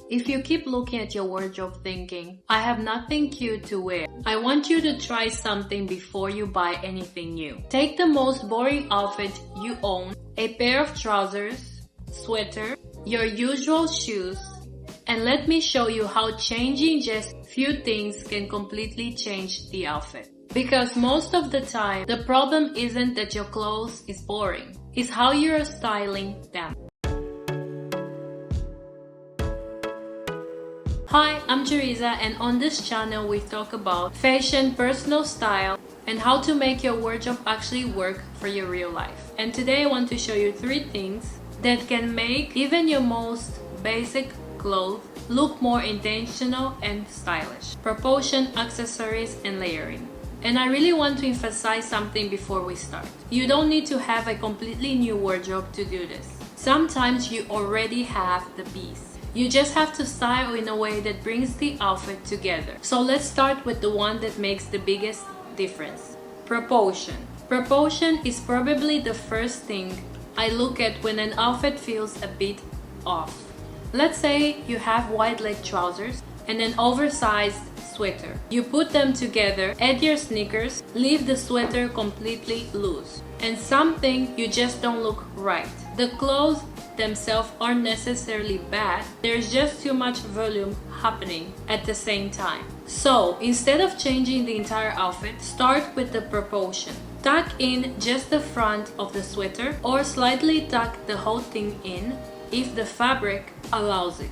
If you keep looking at your wardrobe thinking, I have nothing cute to wear, I want you to try something before you buy anything new. Take the most boring outfit you own, a pair of trousers, sweater, your usual shoes, and let me show you how changing just few things can completely change the outfit. Because most of the time, the problem isn't that your clothes is boring, it's how you're styling them. Hi, I'm Teresa, and on this channel we talk about fashion, personal style, and how to make your wardrobe actually work for your real life. And today I want to show you 3 things that can make even your most basic clothes look more intentional and stylish. Proportion, accessories, and layering. And I really want to emphasize something before we start. You don't need to have a completely new wardrobe to do this. Sometimes you already have the piece. You just have to style in a way that brings the outfit together. So let's start with the one that makes the biggest difference. Proportion. Proportion is probably the first thing I look at when an outfit feels a bit off. Let's say you have wide leg trousers and an oversized sweater. You put them together, add your sneakers, leave the sweater completely loose, and something you just don't look right. The clothes themselves aren't necessarily bad, there's just too much volume happening at the same time. So instead of changing the entire outfit, start with the proportion. Tuck in just the front of the sweater or slightly tuck the whole thing in if the fabric allows it.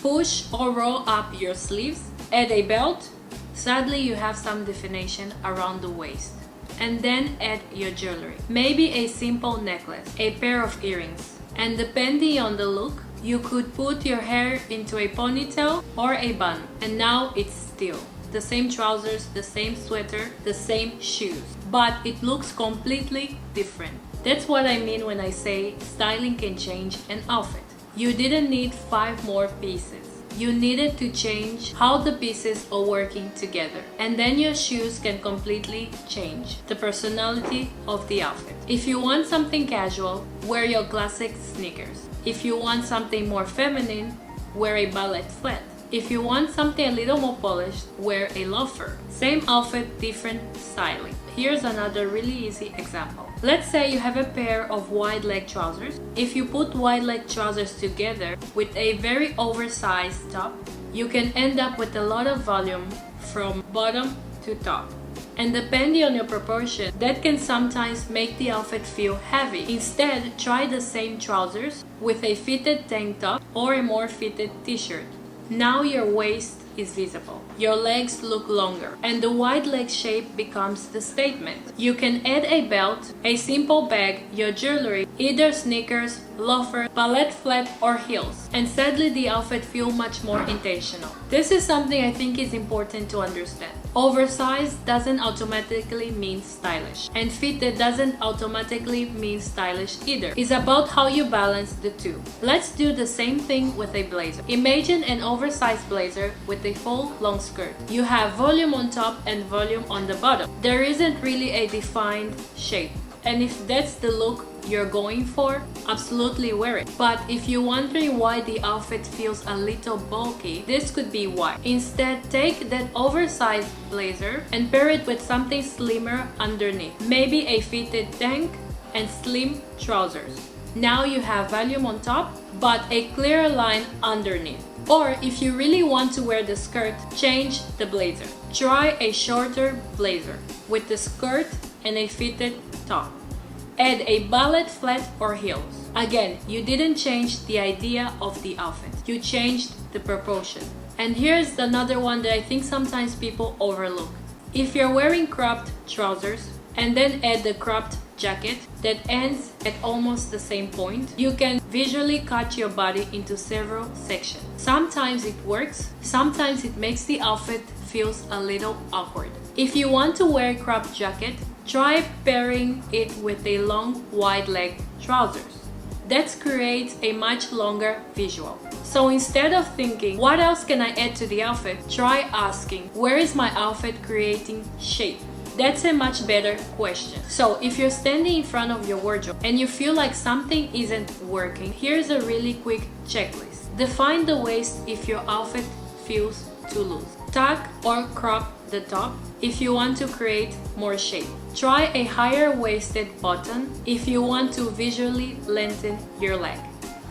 Push or roll up your sleeves, add a belt, sadly you have some definition around the waist, and then add your jewelry. Maybe a simple necklace, a pair of earrings. And depending on the look, you could put your hair into a ponytail or a bun. And now it's still the same trousers, the same sweater, the same shoes. But it looks completely different. That's what I mean when I say styling can change an outfit. You didn't need 5 more pieces. You needed to change how the pieces are working together. And then your shoes can completely change the personality of the outfit. If you want something casual, wear your classic sneakers. If you want something more feminine, wear a ballet flat. If you want something a little more polished, wear a loafer. Same outfit, different styling. Here's another really easy example. Let's say you have a pair of wide leg trousers. If you put wide leg trousers together with a very oversized top, you can end up with a lot of volume from bottom to top. And depending on your proportion, that can sometimes make the outfit feel heavy. Instead, try the same trousers with a fitted tank top or a more fitted t-shirt. Now your waist is visible, your legs look longer, and the wide leg shape becomes the statement. You can add a belt, a simple bag, your jewelry, either sneakers, loafer, ballet flat or heels, and sadly the outfit feels much more intentional. This is something I think is important to understand. Oversized doesn't automatically mean stylish, and fitted doesn't automatically mean stylish either. It's about how you balance the two. Let's do the same thing with a blazer. Imagine an oversized blazer with a full long skirt. You have volume on top and volume on the bottom. There isn't really a defined shape. And if that's the look you're going for, absolutely wear it. But if you're wondering why the outfit feels a little bulky, this could be why. Instead, take that oversized blazer and pair it with something slimmer underneath. Maybe a fitted tank and slim trousers. Now you have volume on top, but a clearer line underneath. Or if you really want to wear the skirt, change the blazer. Try a shorter blazer with the skirt and a fitted top. Add a ballet flat or heels. Again, you didn't change the idea of the outfit. You changed the proportion. And here's another one that I think sometimes people overlook. If you're wearing cropped trousers and then add the cropped jacket that ends at almost the same point, you can visually cut your body into several sections. Sometimes it works, sometimes it makes the outfit feels a little awkward. If you want to wear a cropped jacket, try pairing it with a long wide leg trousers. That creates a much longer visual. So instead of thinking, what else can I add to the outfit? Try asking, where is my outfit creating shape? That's a much better question. So if you're standing in front of your wardrobe and you feel like something isn't working, here's a really quick checklist. Define the waist if your outfit feels too loose. Tuck or crop the top if you want to create more shape. Try a higher waisted button if you want to visually lengthen your leg.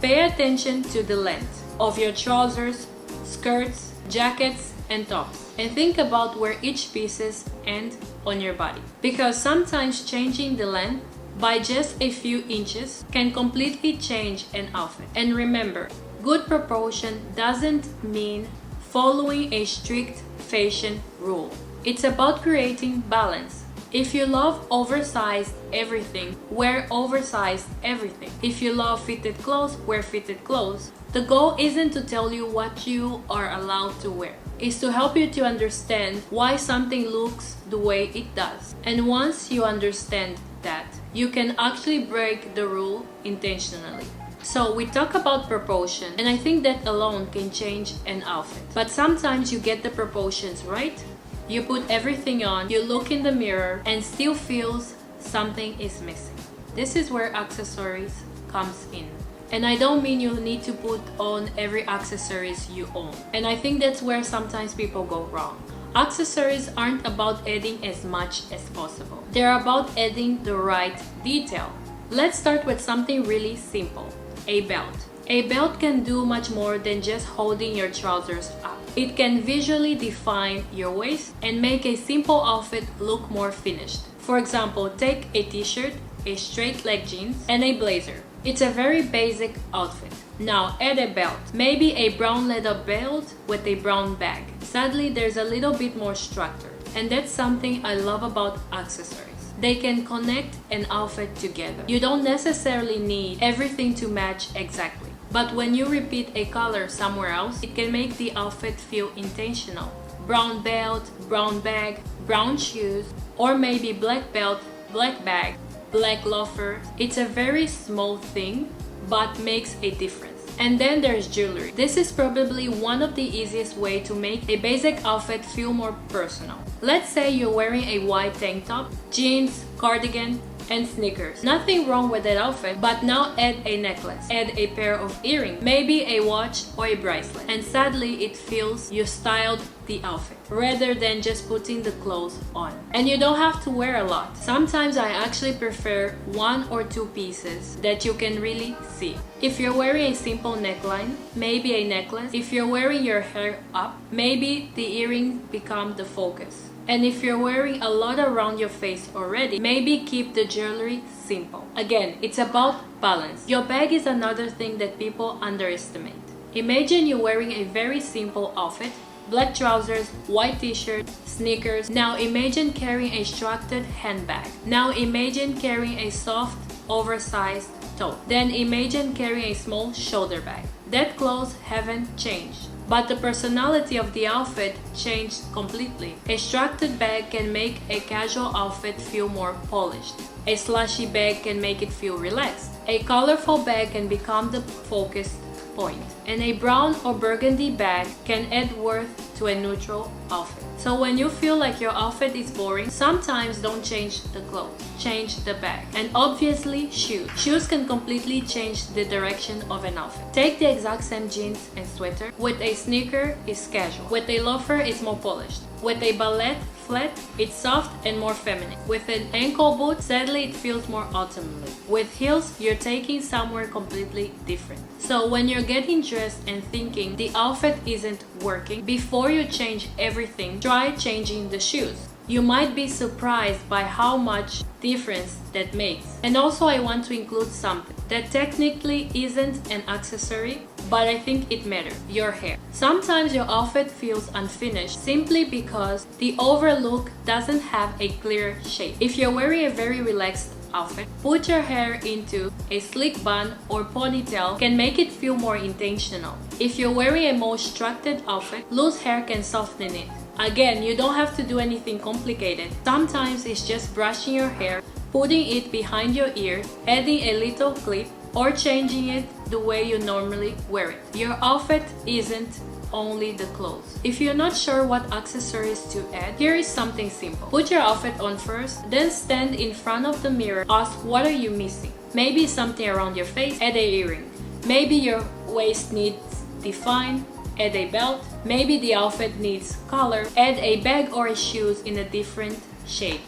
Pay attention to the length of your trousers, skirts, jackets, and tops, and think about where each pieces end on your body. Because sometimes changing the length by just a few inches can completely change an outfit. And remember, good proportion doesn't mean following a strict fashion rule. It's about creating balance. If you love oversized everything, wear oversized everything. If you love fitted clothes, wear fitted clothes. The goal isn't to tell you what you are allowed to wear. It's to help you to understand why something looks the way it does. And once you understand that, you can actually break the rule intentionally. So we talk about proportion, and I think that alone can change an outfit. But sometimes you get the proportions right, you put everything on, you look in the mirror, and still feels something is missing. This is where accessories comes in. And I don't mean you need to put on every accessories you own. And I think that's where sometimes people go wrong. Accessories aren't about adding as much as possible. They're about adding the right detail. Let's start with something really simple. A belt. A belt can do much more than just holding your trousers up. It can visually define your waist and make a simple outfit look more finished. For example, take a t-shirt, a straight leg jeans, and a blazer. It's a very basic outfit. Now add a belt, maybe a brown leather belt with a brown bag. Sadly, there's a little bit more structure, and that's something I love about accessories. They can connect an outfit together. You don't necessarily need everything to match exactly. But when you repeat a color somewhere else, it can make the outfit feel intentional. Brown belt, brown bag, brown shoes, or maybe black belt, black bag, black loafer. It's a very small thing, but makes a difference. And then there's jewelry. This is probably one of the easiest way to make a basic outfit feel more personal. Let's say you're wearing a white tank top, jeans, cardigan, and sneakers. Nothing wrong with that outfit, but now add a necklace, add a pair of earrings, maybe a watch or a bracelet. And sadly, it feels you styled the outfit rather than just putting the clothes on. And you don't have to wear a lot. Sometimes I actually prefer one or two pieces that you can really see. If you're wearing a simple neckline, maybe a necklace. If you're wearing your hair up, maybe the earrings become the focus. And if you're wearing a lot around your face already, maybe keep the jewelry simple. Again, it's about balance. Your bag is another thing that people underestimate. Imagine you're wearing a very simple outfit, black trousers, white t-shirt, sneakers. Now imagine carrying a structured handbag. Now imagine carrying a soft, oversized tote. Then imagine carrying a small shoulder bag. That clothes haven't changed, but the personality of the outfit changed completely. A structured bag can make a casual outfit feel more polished. A slushy bag can make it feel relaxed. A colorful bag can become the focused point. And a brown or burgundy bag can add worth to a neutral outfit. So when you feel like your outfit is boring, sometimes don't change the clothes, change the bag. And obviously shoes. Shoes can completely change the direction of an outfit. Take the exact same jeans and sweater. With a sneaker, it's casual. With a loafer, it's more polished. With a ballet flat, it's soft and more feminine. With an ankle boot, sadly it feels more autumnally. With heels, you're taking somewhere completely different. So when you're getting dressed and thinking the outfit isn't working, before you change everything, try changing the shoes. You might be surprised by how much difference that makes. And also I want to include something that technically isn't an accessory, but I think it matters: your hair. Sometimes your outfit feels unfinished simply because the overlook doesn't have a clear shape. If you're wearing a very relaxed outfit, put your hair into a slick bun or ponytail can make it feel more intentional. If you're wearing a more structured outfit, loose hair can soften it. Again, you don't have to do anything complicated. Sometimes it's just brushing your hair, putting it behind your ear, adding a little clip, or changing it the way you normally wear it. Your outfit isn't only the clothes. If you're not sure what accessories to add, here is something simple. Put your outfit on first, then stand in front of the mirror. Ask, what are you missing? Maybe something around your face, add an earring. Maybe your waist needs define, add a belt. Maybe the outfit needs color, add a bag or shoes in a different shade.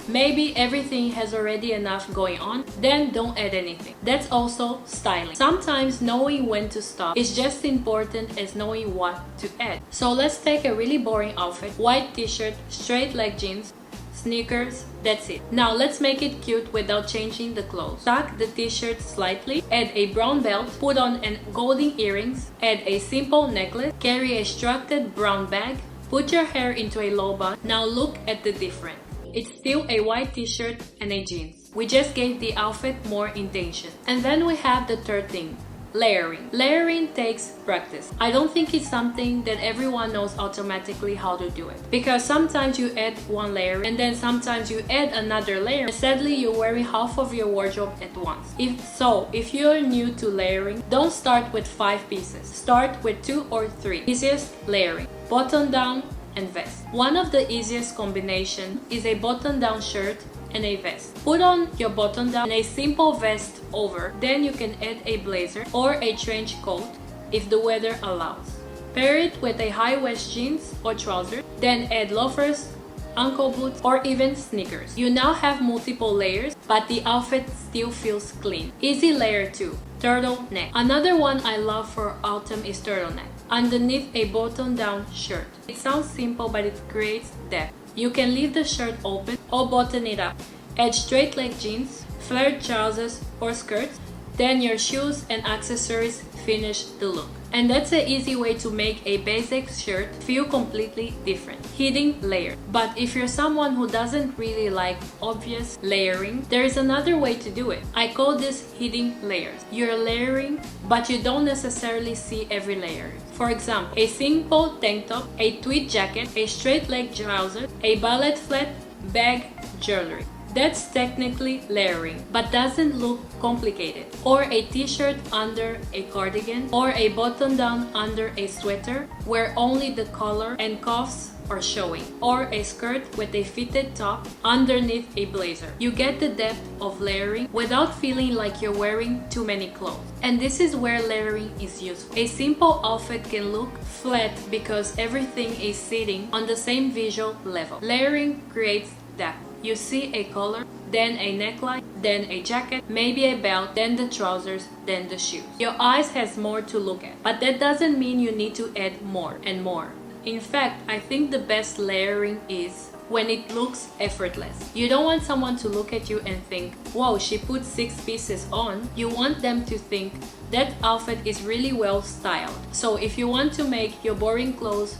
Maybe everything has already enough going on, then don't add anything. That's also styling. Sometimes knowing when to stop is just important as knowing what to add. So let's take a really boring outfit, white t-shirt, straight leg jeans, sneakers, that's it. Now let's make it cute without changing the clothes. Tuck the t-shirt slightly, add a brown belt, put on golden earrings, add a simple necklace, carry a structured brown bag, put your hair into a low bun. Now look at the difference. It's still a white t-shirt and a jeans. We just gave the outfit more intention. And then we have the third thing, layering. Layering takes practice. I don't think it's something that everyone knows automatically how to do it. Because sometimes you add one layer and then sometimes you add another layer. And sadly, you're wearing half of your wardrobe at once. If you're new to layering, don't start with 5 pieces. Start with 2 or 3. Easiest layering. Button down and vest. One of the easiest combination is a button-down shirt and a vest. Put on your button-down and a simple vest over. Then you can add a blazer or a trench coat if the weather allows. Pair it with a high-waist jeans or trousers. Then add loafers, ankle boots, or even sneakers. You now have multiple layers, but the outfit still feels clean. Easy layer 2. Turtleneck. Another one I love for autumn is turtleneck. Underneath a button-down shirt. It sounds simple, but it creates depth. You can leave the shirt open or button it up. Add straight leg jeans, flared trousers or skirts. Then your shoes and accessories finish the look. And that's an easy way to make a basic shirt feel completely different. Hidden layer. But if you're someone who doesn't really like obvious layering, there is another way to do it. I call this hidden layers. You're layering, but you don't necessarily see every layer. For example, a simple tank top, a tweed jacket, a straight leg trouser, a ballet flat, bag, jewelry. That's technically layering, but doesn't look complicated. Or a t-shirt under a cardigan, or a button-down under a sweater, where only the collar and cuffs are showing. Or a skirt with a fitted top underneath a blazer. You get the depth of layering without feeling like you're wearing too many clothes. And this is where layering is useful. A simple outfit can look flat because everything is sitting on the same visual level. Layering creates depth. You see a collar, then a neckline, then a jacket, maybe a belt, then the trousers, then the shoes. Your eyes has more to look at, but that doesn't mean you need to add more and more. In fact, I think the best layering is when it looks effortless. You don't want someone to look at you and think, wow, she put 6 pieces on. You want them to think that outfit is really well styled. So if you want to make your boring clothes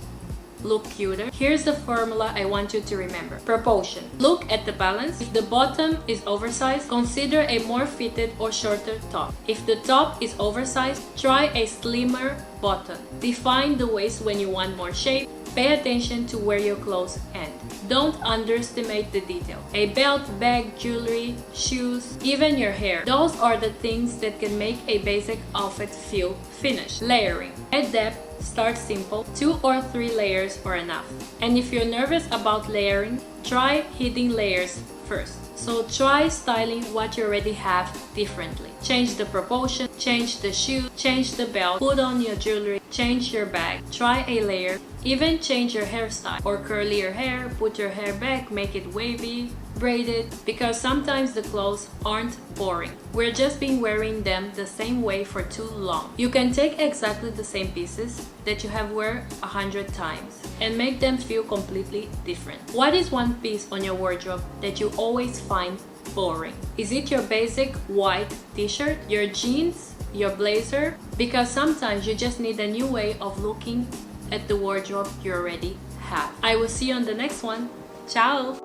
look cuter, here's the formula I want you to remember. Proportion. Look at the balance. If the bottom is oversized, consider a more fitted or shorter top. If the top is oversized, try a slimmer bottom. Define the waist when you want more shape. Pay attention to where your clothes end. Don't underestimate the detail. A belt, bag, jewelry, shoes, even your hair. Those are the things that can make a basic outfit feel finished. Layering. Add depth. Start simple. 2 or 3 layers are enough. And if you're nervous about layering, try hidden layers first. So try styling what you already have differently. Change the proportion, change the shoe, change the belt, put on your jewelry, change your bag, try a layer, even change your hairstyle or curly your hair, put your hair back, make it wavy, braid it, because sometimes the clothes aren't boring. We're just been wearing them the same way for too long. You can take exactly the same pieces that you have worn 100 times and make them feel completely different. What is one piece on your wardrobe that you always find boring? Is it your basic white t-shirt, your jeans, your blazer? Because sometimes you just need a new way of looking at the wardrobe you already have. I will see you on the next one. Ciao!